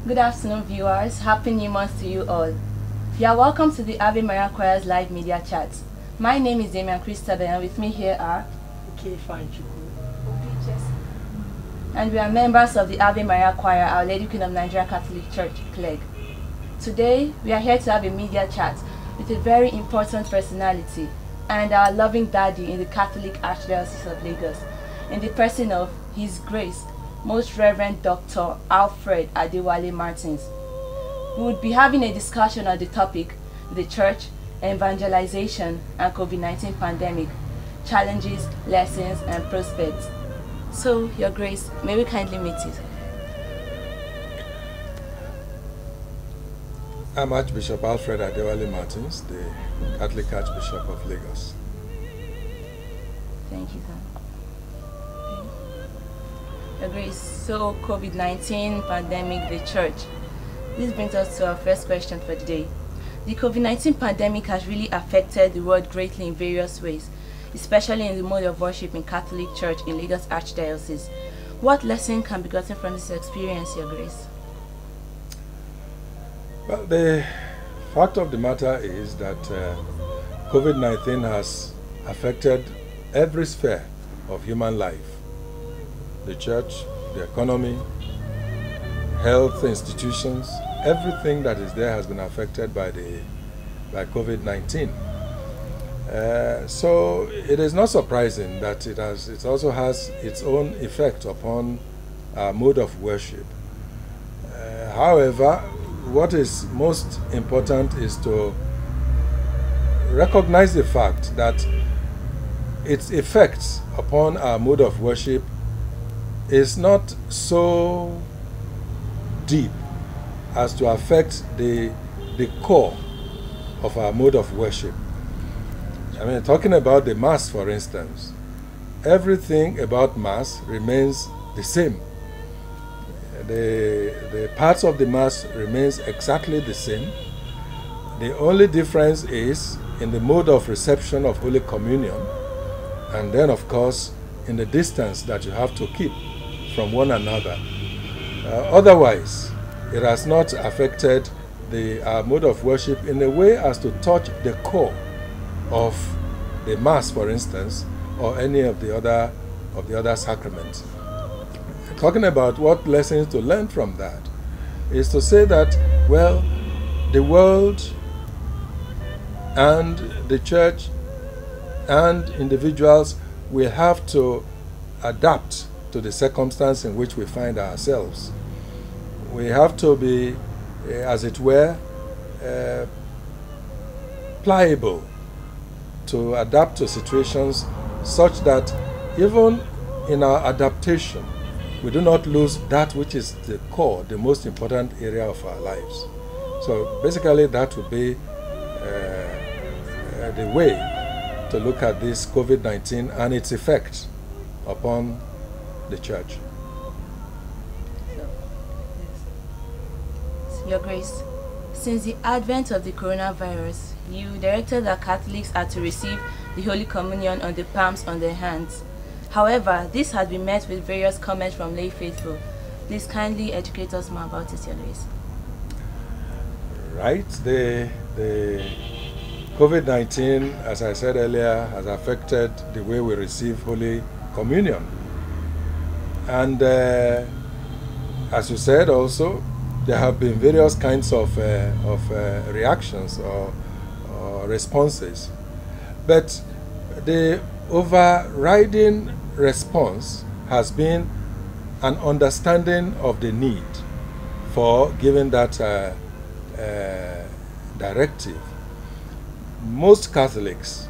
Good afternoon, viewers. Happy New Month to you all. You are welcome to the Ave Maria Choir's live media chat. My name is Damian Christabel, and with me here are Okay, fine, and we are members of the Ave Maria Choir, Our Lady Queen of Nigeria Catholic Church, CLEG. Today, we are here to have a media chat with a very important personality and our loving daddy in the Catholic Archdiocese of Lagos, in the person of His Grace, Most Reverend Dr. Alfred Adewale Martins. We would be having a discussion on the topic, the Church, evangelization, and COVID-19 pandemic, challenges, lessons, and prospects. So, Your Grace, may we kindly meet you? I'm Archbishop Alfred Adewale Martins, the Catholic Archbishop of Lagos. Thank you, sir. Your Grace, so COVID-19 pandemic, the Church. This brings us to our first question for today. The COVID-19 pandemic has really affected the world greatly in various ways, especially in the mode of worship in Catholic Church in Lagos Archdiocese. What lesson can be gotten from this experience, Your Grace? Well, the fact of the matter is that COVID-19 has affected every sphere of human life. The church, the economy, health institutions, everything that is there has been affected by COVID-19. So it is not surprising that it also has its own effect upon our mode of worship. However, what is most important is to recognize the fact that its effects upon our mode of worship is not so deep as to affect the core of our mode of worship. I mean, talking about the Mass, for instance, everything about Mass remains the same. The parts of the Mass remains exactly the same. The only difference is in the mode of reception of Holy Communion, and then, of course, in the distance that you have to keep from one another. Otherwise, it has not affected our mode of worship in a way as to touch the core of the Mass, for instance, or any of the other sacraments. Talking about what lessons to learn from that is to say that, well, the world and the church and individuals will have to adapt to the circumstance in which we find ourselves. We have to be, as it were, pliable to adapt to situations such that even in our adaptation, we do not lose that which is the core, the most important area of our lives. So basically that would be the way to look at this COVID-19 and its effect upon the church. Your Grace, since the advent of the coronavirus, you directed that Catholics are to receive the Holy Communion on the palms on their hands. However, this has been met with various comments from lay faithful. Please kindly educate us more about it, Your Grace. Right. The COVID-19, as I said earlier, has affected the way we receive Holy Communion. And as you said also, there have been various kinds of reactions or responses. But the overriding response has been an understanding of the need for giving that directive. Most Catholics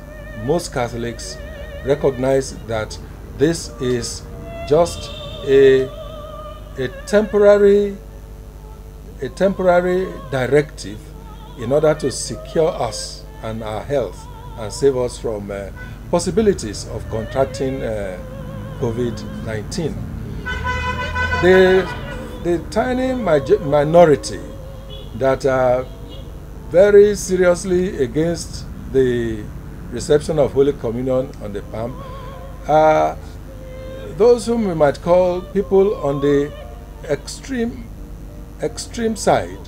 recognize that this is just a temporary directive in order to secure us and our health and save us from possibilities of contracting COVID-19. The tiny minority that are very seriously against the reception of Holy Communion on the palm are those whom we might call people on the extreme extreme side,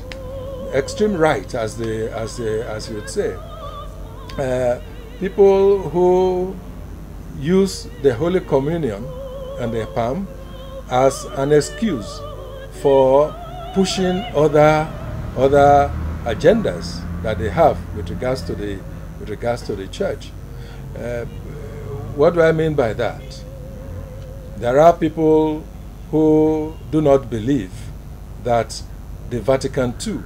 extreme right, as you would say. People who use the Holy Communion and the palm as an excuse for pushing other agendas that they have with regards to the church. What do I mean by that? There are people who do not believe that the Vatican II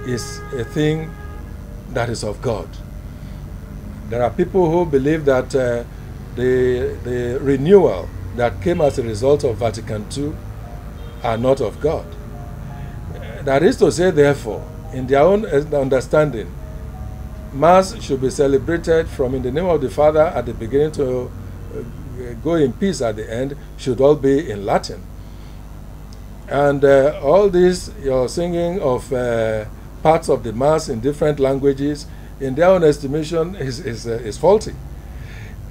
is a thing that is of God. There are people who believe that the renewal that came as a result of Vatican II are not of God. That is to say, therefore, in their own understanding, Mass should be celebrated from in the name of the Father at the beginning to go in peace at the end, should all be in Latin. And all this, your singing of parts of the Mass in different languages, in their own estimation, is faulty.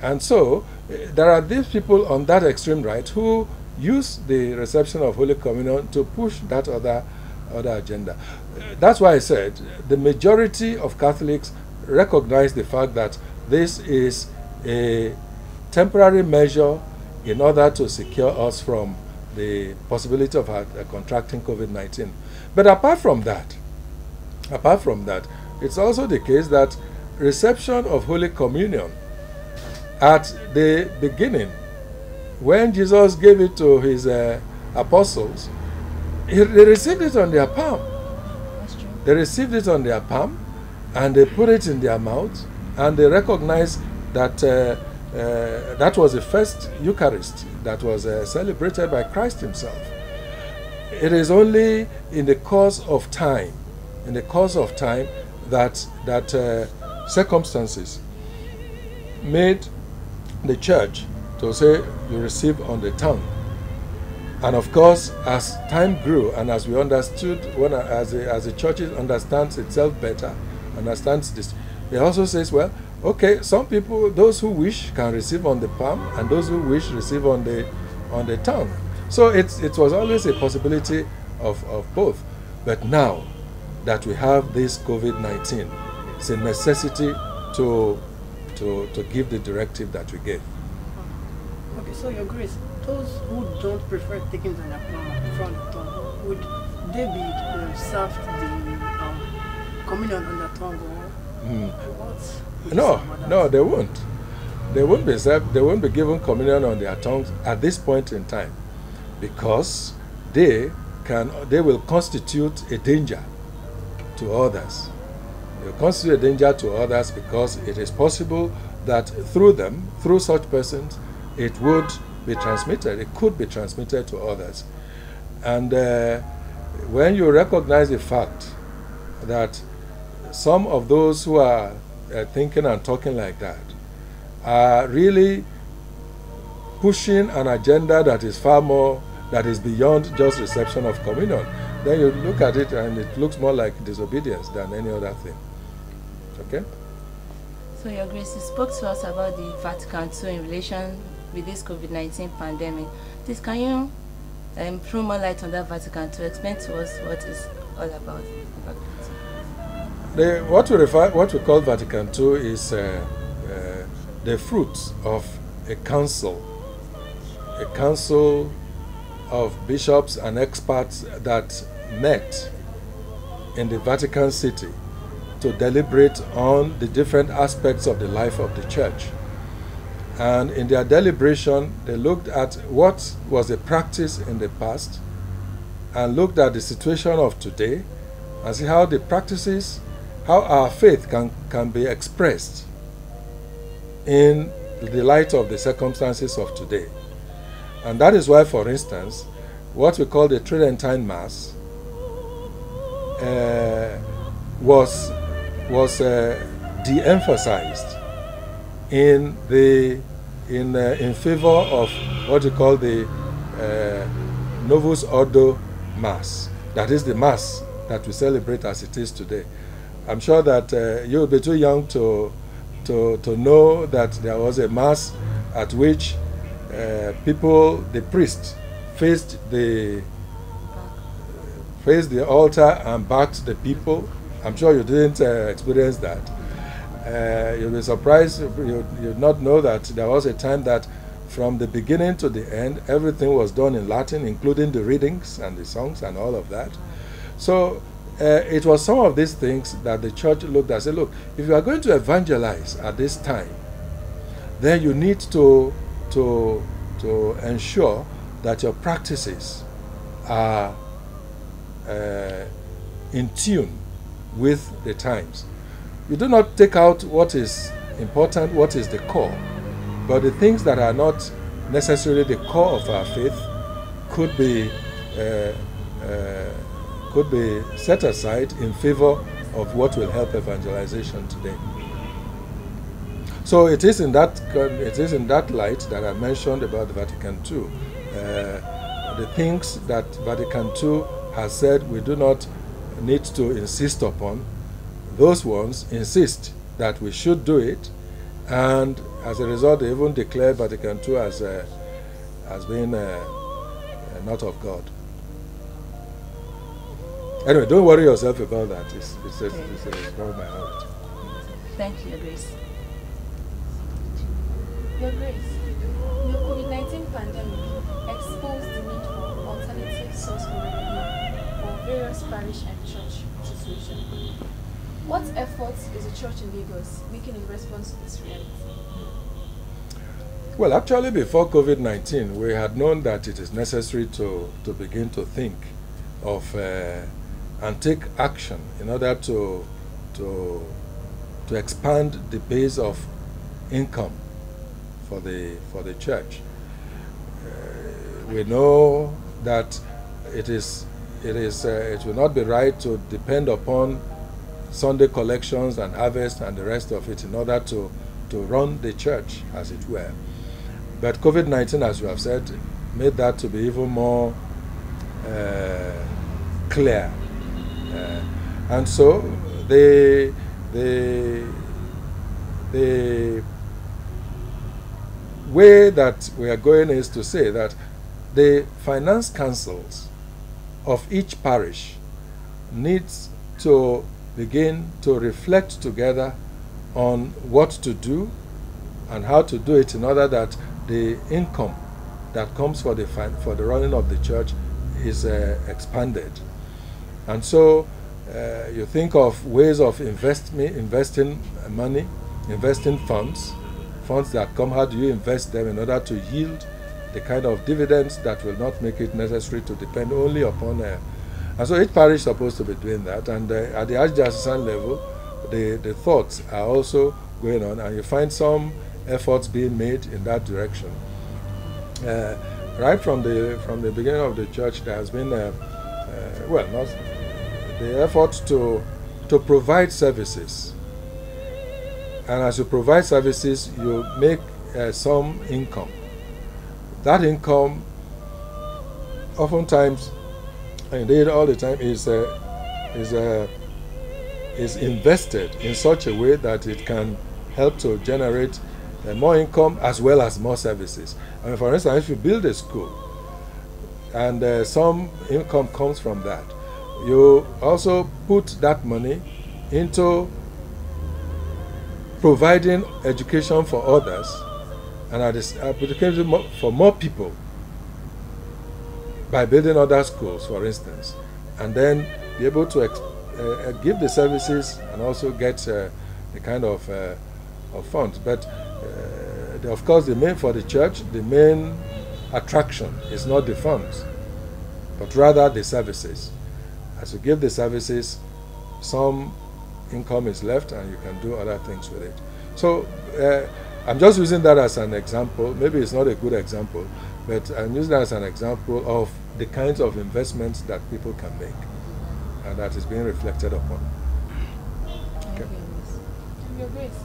And so, there are these people on that extreme right who use the reception of Holy Communion to push that other agenda. That's why I said the majority of Catholics recognize the fact that this is a temporary measure in order to secure us from the possibility of contracting COVID-19. But apart from that, it's also the case that reception of Holy Communion at the beginning, when Jesus gave it to his apostles, they received it on their palm. That's true. They received it on their palm, and they put it in their mouth, and they recognized that that was the first Eucharist that was celebrated by Christ himself. It is only in the course of time, that circumstances made the church to say you receive on the tongue. And of course, as time grew and as we understood, as the church understands itself better, understands this, it also says, well, okay, some people, those who wish, can receive on the palm, and those who wish receive on the tongue. So it was always a possibility of both. But now that we have this COVID-19, it's a necessity to give the directive that we gave. Okay, so Your Grace, those who don't prefer taking the from the tongue, would they be served the communion on the tongue, or what? No, they won't. They won't be served. They won't be given communion on their tongues at this point in time, because they will constitute a danger to others. They will constitute a danger to others because it is possible that through them, through such persons, it would be transmitted. It could be transmitted to others. And when you recognize the fact that some of those who are thinking and talking like that are really pushing an agenda that is far more, that is beyond just reception of communion, then you look at it and it looks more like disobedience than any other thing. Okay? So, Your Grace, you spoke to us about the Vatican II in relation with this COVID-19 pandemic. Please, can you throw more light on that Vatican II? Explain to us what it's all about. What we call Vatican II is the fruit of a council of bishops and experts that met in the Vatican City to deliberate on the different aspects of the life of the church. And in their deliberation, they looked at what was the practice in the past and looked at the situation of today and see how the practices, how our faith can be expressed in the light of the circumstances of today. And that is why, for instance, what we call the Tridentine Mass was de-emphasized in favor of what we call the Novus Ordo Mass. That is the Mass that we celebrate as it is today. I'm sure that you will be too young to know that there was a Mass at which the priest faced the faced the altar and backed the people. I'm sure you didn't experience that. You'll be surprised, you'd not know that there was a time that from the beginning to the end, everything was done in Latin, including the readings and the songs and all of that. So it was some of these things that the church looked at and said, look, if you are going to evangelize at this time, then you need to ensure that your practices are in tune with the times. You do not take out what is important, what is the core, but the things that are not necessarily the core of our faith could be set aside in favor of what will help evangelization today. So it is in that light that I mentioned about Vatican II. The things that Vatican II has said we do not need to insist upon, those ones insist that we should do it, and as a result they even declare Vatican II as being not of God. Anyway, don't worry yourself about that. It's from my heart. Thank you, Your Grace. Your Grace, the COVID-19 pandemic exposed the need for alternative source of revenue for various parish and church institutions. What efforts is the church in Lagos making in response to this reality? Well, actually, before COVID-19, we had known that it is necessary to begin to think of and take action in order to expand the base of income for the church. We know that it will not be right to depend upon Sunday collections and harvest and the rest of it in order to run the church, as it were. But COVID-19, as you have said, made that to be even more clear. And so the way that we are going is to say that the finance councils of each parish needs to begin to reflect together on what to do and how to do it in order that the income that comes for the running of the church is expanded. And so you think of ways of investing money, investing funds that come. How do you invest them in order to yield the kind of dividends that will not make it necessary to depend only upon and so each parish is supposed to be doing that, and at the archdiocesan level the thoughts are also going on, and you find some efforts being made in that direction. Right from the beginning of the church, there has been the effort to provide services, and as you provide services, you make some income. That income, oftentimes, indeed all the time, is invested in such a way that it can help to generate more income as well as more services. I mean, for instance, if you build a school and some income comes from that, you also put that money into providing education for others and education for more people by building other schools, for instance, and then be able to give the services and also get the kind of funds. But of course, for the church, the main attraction is not the funds, but rather the services. As you give the services, some income is left and you can do other things with it. So I'm just using that as an example. Maybe it's not a good example, but I'm using that as an example of the kinds of investments that people can make and that is being reflected upon. Okay. Your Grace,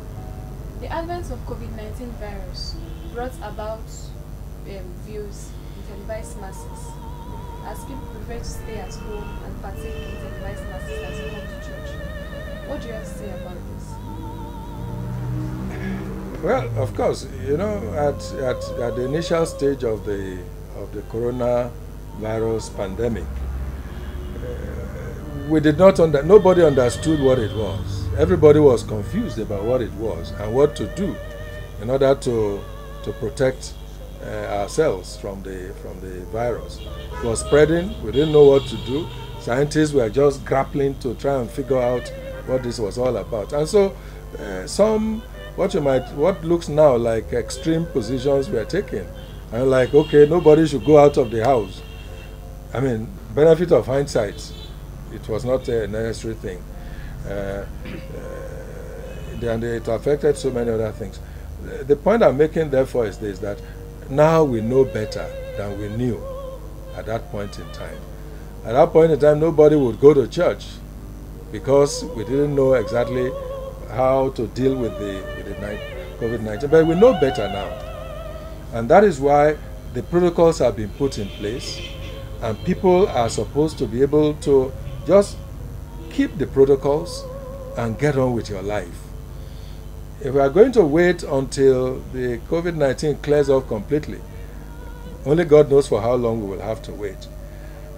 the advent of COVID-19 virus brought about views in televised masses, as people prefer to stay at home and partake in televised masses as they come to church. What do you have to say about this? Well, of course, you know, at the initial stage of the coronavirus pandemic, we did not nobody understood what it was. Everybody was confused about what it was and what to do in order to protect ourselves from the virus. It was spreading. We didn't know what to do. Scientists were just grappling to try and figure out what this was all about. And so what looks now like extreme positions were taken. And like, okay, nobody should go out of the house. I mean, benefit of hindsight, it was not a necessary thing. And it affected so many other things. The point I'm making, therefore, is this, that now we know better than we knew at that point in time. At that point in time, nobody would go to church because we didn't know exactly how to deal with the COVID-19. But we know better now. And that is why the protocols have been put in place, and people are supposed to be able to just keep the protocols and get on with your life. If we are going to wait until the COVID-19 clears off completely, only God knows for how long we will have to wait.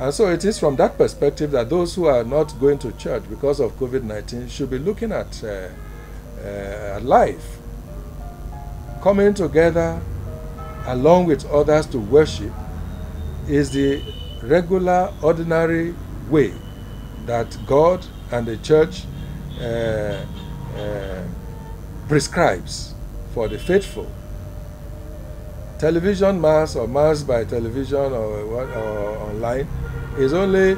And so it is from that perspective that those who are not going to church because of COVID-19 should be looking at life. Coming together along with others to worship is the regular, ordinary way that God and the church prescribes for the faithful. Television mass or mass by television or online is only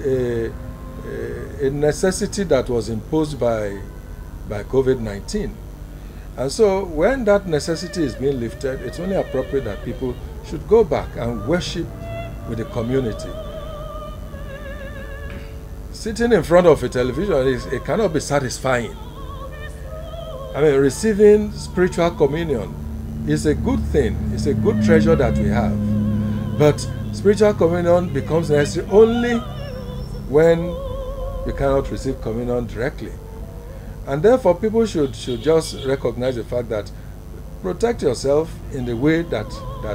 a necessity that was imposed by COVID-19. And so when that necessity is being lifted, it's only appropriate that people should go back and worship with the community. Sitting in front of a television, it cannot be satisfying. I mean, receiving spiritual communion is a good thing. It's a good treasure that we have. But spiritual communion becomes necessary only when we cannot receive communion directly. And therefore, people should just recognize the fact that protect yourself in the way that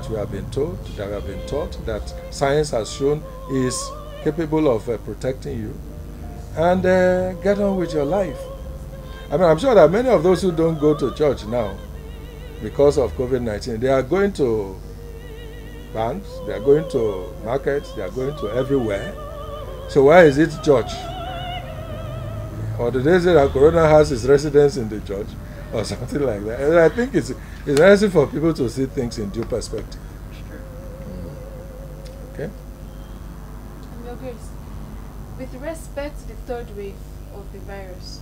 we have been told, that we have been taught, that science has shown is capable of protecting you, and get on with your life. I mean, I'm sure that many of those who don't go to church now because of COVID-19, they are going to banks, they are going to markets, they are going to everywhere. So why is it church? Or do they say that Corona has its residence in the church or something like that? And I think it's necessary for people to see things in due perspective. Okay? Your Grace, with respect to the third wave of the virus,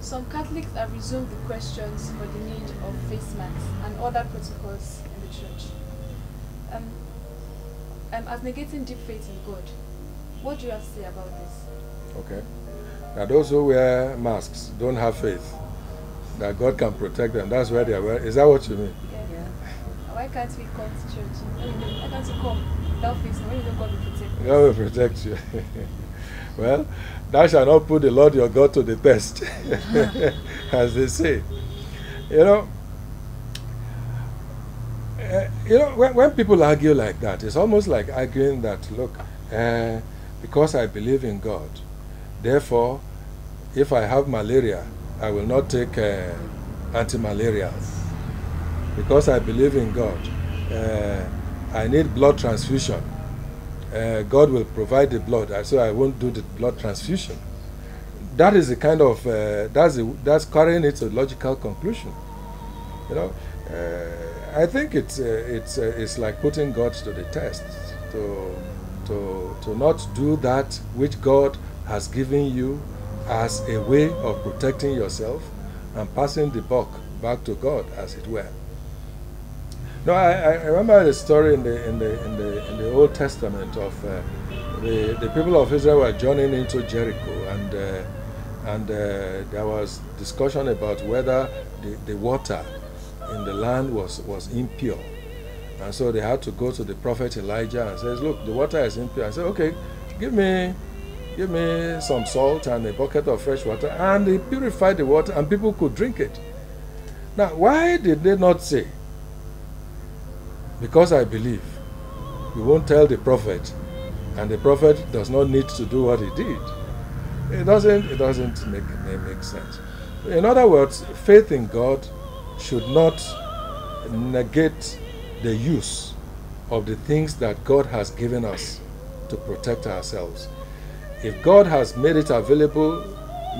some Catholics have resumed the questions for the need of face masks and other protocols in the church. As negating deep faith in God, what do you have to say about this? Okay. Now those who wear masks don't have faith that God can protect them. That's why they are wearing. Is that what you mean? Yeah. Why can't we come to church? Why can't you come without faith when you know God will protect you? God will protect you. Well, thou shalt not put the Lord your God to the test, as they say. When people argue like that, it's almost like arguing that, look, because I believe in God, therefore, if I have malaria, I will not take anti-malarials. Because I believe in God, I need blood transfusion. God will provide the blood, so I won't do the blood transfusion. That is the kind of that's carrying it to a logical conclusion. I think it's like putting God to the test, to not do that which God has given you as a way of protecting yourself and passing the buck back to God, as it were. No, I remember the story in the Old Testament of the people of Israel were journeying into Jericho, and there was discussion about whether the water in the land was impure, and so they had to go to the prophet Elijah and says, "Look, the water is impure." I said, "Okay, give me some salt and a bucket of fresh water," and they purified the water, and people could drink it. Now, why did they not say, because I believe, we won't tell the prophet and the prophet does not need to do what he did. It doesn't make sense. In other words, faith in God should not negate the use of the things that God has given us to protect ourselves. If God has made it available,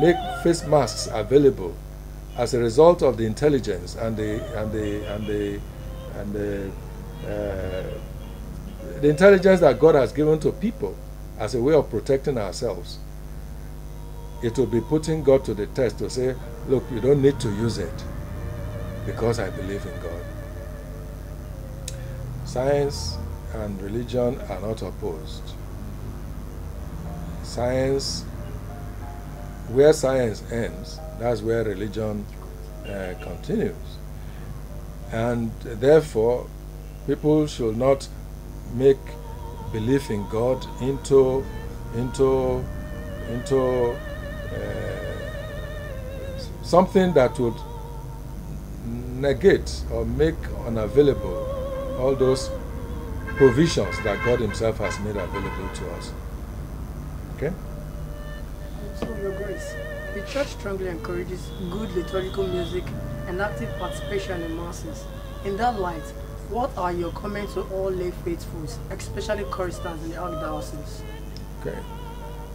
make face masks available as a result of the intelligence and the intelligence that God has given to people as a way of protecting ourselves, it will be putting God to the test to say, look, you don't need to use it because I believe in God. Science and religion are not opposed. Science, where science ends, that's where religion continues. And therefore, people should not make belief in God into something that would negate or make unavailable all those provisions that God Himself has made available to us. Okay? So, Your Grace, the Church strongly encourages good liturgical music and active participation in masses. In that light, what are your comments to all lay faithfuls, especially choristers in the Archdiocese? Okay.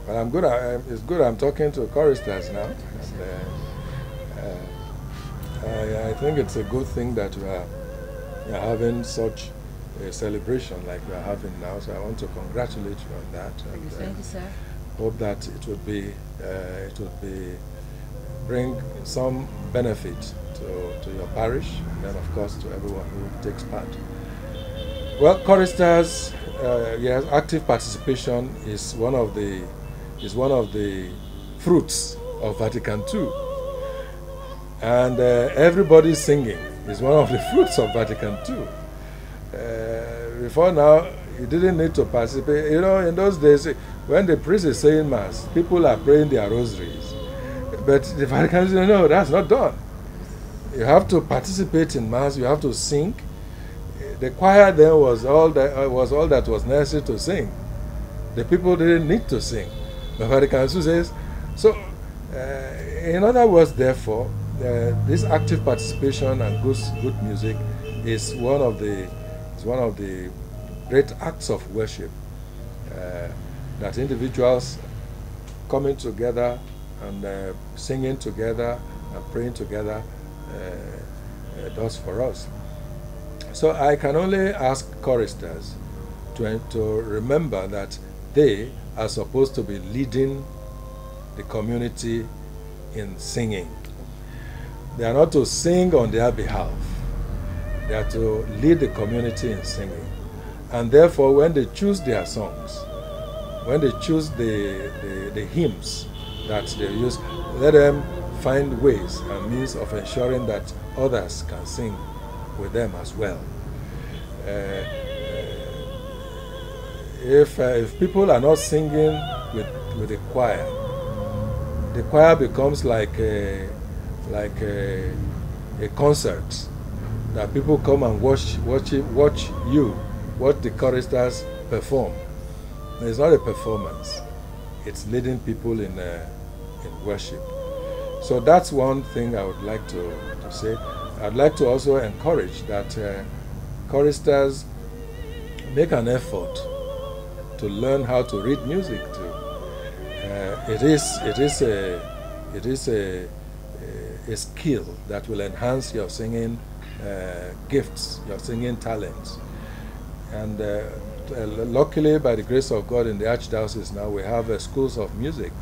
Well, I'm good. It's good I'm talking to choristers now. And, I think it's a good thing that we are having such a celebration like we are having now. So I want to congratulate you on that. And, Thank you, sir. hope that it would bring some benefit to your parish, and then of course to everyone who takes part. Well, choristers, yes, active participation is one of the fruits of Vatican II, and everybody singing is one of the fruits of Vatican II. Before now, you didn't need to participate. You know, in those days, when the priest is saying mass, people are praying their rosaries. But the Vatican said, no, that's not done. You have to participate in mass. You have to sing. The choir then was all that was necessary to sing. The people didn't need to sing. The Vatican says so. In other words, therefore, this active participation and good music is one of the great acts of worship that individuals coming together and singing together and praying together does for us. So I can only ask choristers to remember that they are supposed to be leading the community in singing. They are not to sing on their behalf. They are to lead the community in singing. And therefore, when they choose their songs, when they choose the hymns that they use, let them find ways and means of ensuring that others can sing with them as well. If people are not singing with the choir becomes like a concert that people come and watch the choristers perform. It's not a performance; it's leading people in worship. So that's one thing I would like to say. I'd like to also encourage that choristers make an effort to learn how to read music too. It is a skill that will enhance your singing gifts, your singing talents. And luckily, by the grace of God, in the Archdiocese now we have schools of music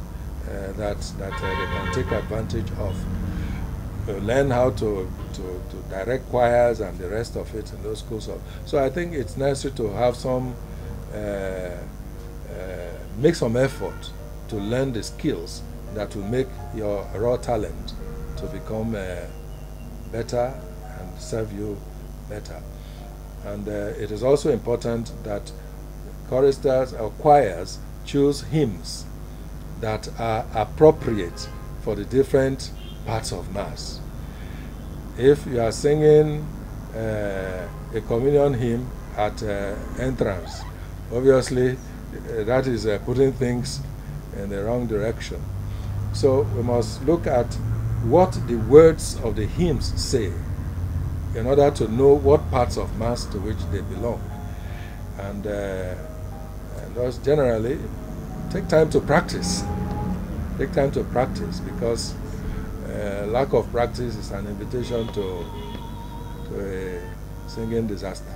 that they can take advantage of. Learn how to direct choirs and the rest of it in those schools. So I think it's necessary to have make some effort to learn the skills that will make your raw talent to become better and serve you better. And it is also important that choristers or choirs choose hymns that are appropriate for the different parts of Mass. If you are singing a communion hymn at entrance, obviously that is putting things in the wrong direction. So we must look at what the words of the hymns say in order to know what parts of Mass to which they belong. And thus generally, take time to practice. Take time to practice, because lack of practice is an invitation to a singing disaster.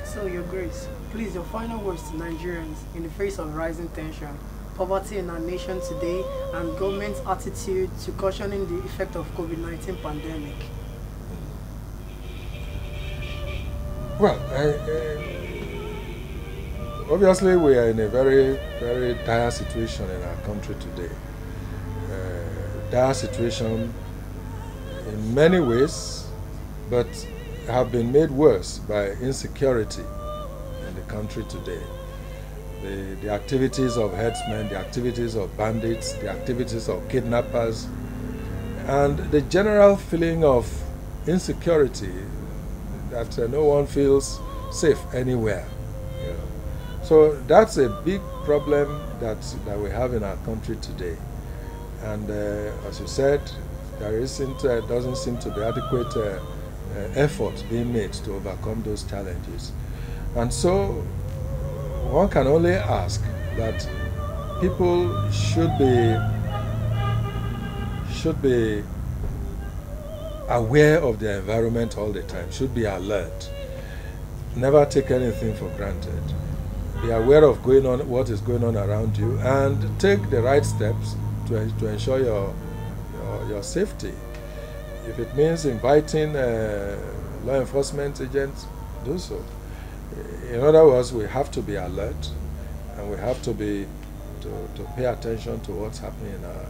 So, Your Grace, please, your final words to Nigerians in the face of rising tension, poverty in our nation today, and government's attitude to cushioning the effect of COVID-19 pandemic. Well, obviously we are in a very, very dire situation in our country today. Dire situation in many ways, but have been made worse by insecurity in the country today. The activities of headsmen, the activities of bandits, the activities of kidnappers, and the general feeling of insecurity that no one feels safe anywhere. You know. So that's a big problem that we have in our country today. And as you said, there doesn't seem to be adequate effort being made to overcome those challenges. And so one can only ask that people should be aware of their environment all the time, should be alert, never take anything for granted, be aware of what is going on around you, and take the right steps to ensure your safety. If it means inviting law enforcement agents, do so. In other words, we have to be alert, and we have to pay attention to what's happening in our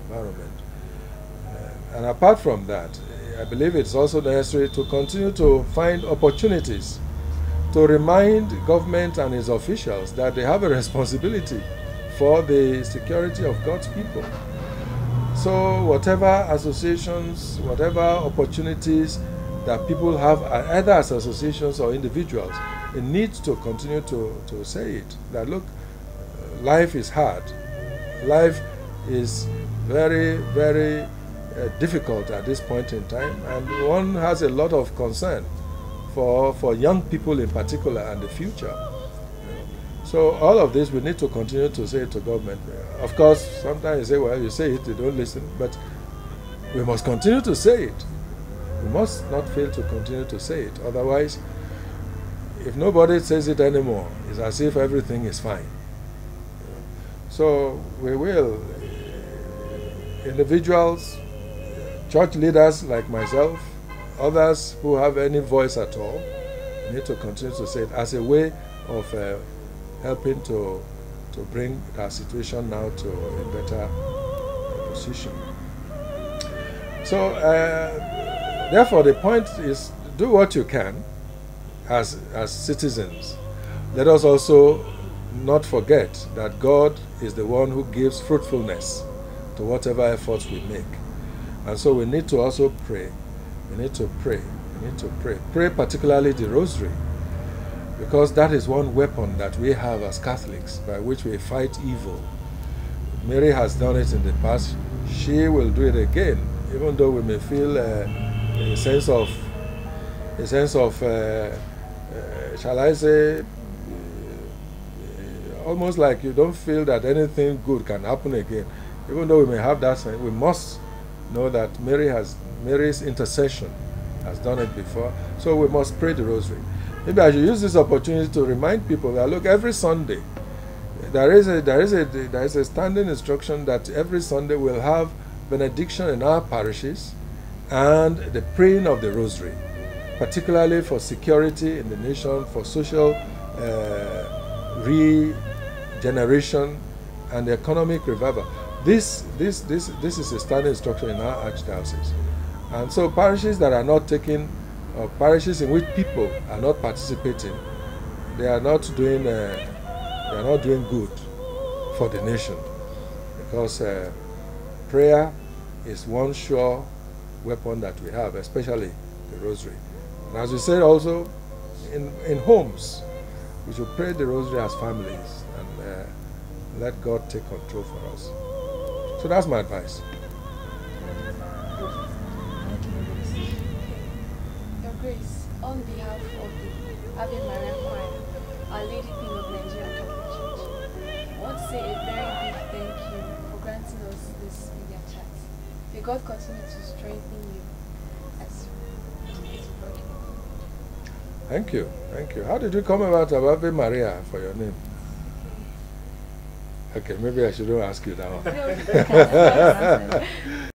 environment. And apart from that, I believe it's also necessary to continue to find opportunities to remind government and its officials that they have a responsibility for the security of God's people. So whatever associations, whatever opportunities that people have, either as associations or individuals, it needs to continue to say it, that look, life is hard. Life is very, very difficult at this point in time, and one has a lot of concern for young people in particular and the future. So all of this we need to continue to say to government. Of course, sometimes you say, well, you say it, they don't listen, but we must continue to say it. We must not fail to continue to say it. Otherwise, if nobody says it anymore, it's as if everything is fine. So we will, individuals, church leaders like myself, others who have any voice at all, need to continue to say it as a way of helping to bring our situation now to a better position. So therefore the point is, do what you can as citizens. Let us also not forget that God is the one who gives fruitfulness to whatever efforts we make. And so we need to also pray. We need to pray. We need to pray. Pray particularly the rosary, because that is one weapon that we have as Catholics by which we fight evil. Mary has done it in the past. She will do it again, even though we may feel a sense of, shall I say, almost like you don't feel that anything good can happen again. Even though we may have that sense, we must know that Mary's intercession has done it before. So we must pray the rosary. Maybe I should use this opportunity to remind people that, look, every Sunday there is a standing instruction that every Sunday we'll have benediction in our parishes and the praying of the rosary, particularly for security in the nation, for social regeneration and economic revival. This is a standing instruction in our archdiocese. And so parishes that are not taking, or parishes in which people are not participating, they are not doing good for the nation, because prayer is one sure weapon that we have, especially the rosary. And as we said also, in homes, We should pray the rosary as families and let God take control for us. So that's my advice. Your Grace, on behalf of the Ave Maria Choir, Our Lady Queen of Nigeria Catholic Church, I want to say a very big thank you for granting us this media chat. May God continue to strengthen you as it's working. Thank you. Thank you. How did you come about Ave Maria for your name? Okay, maybe I shouldn't ask you that one.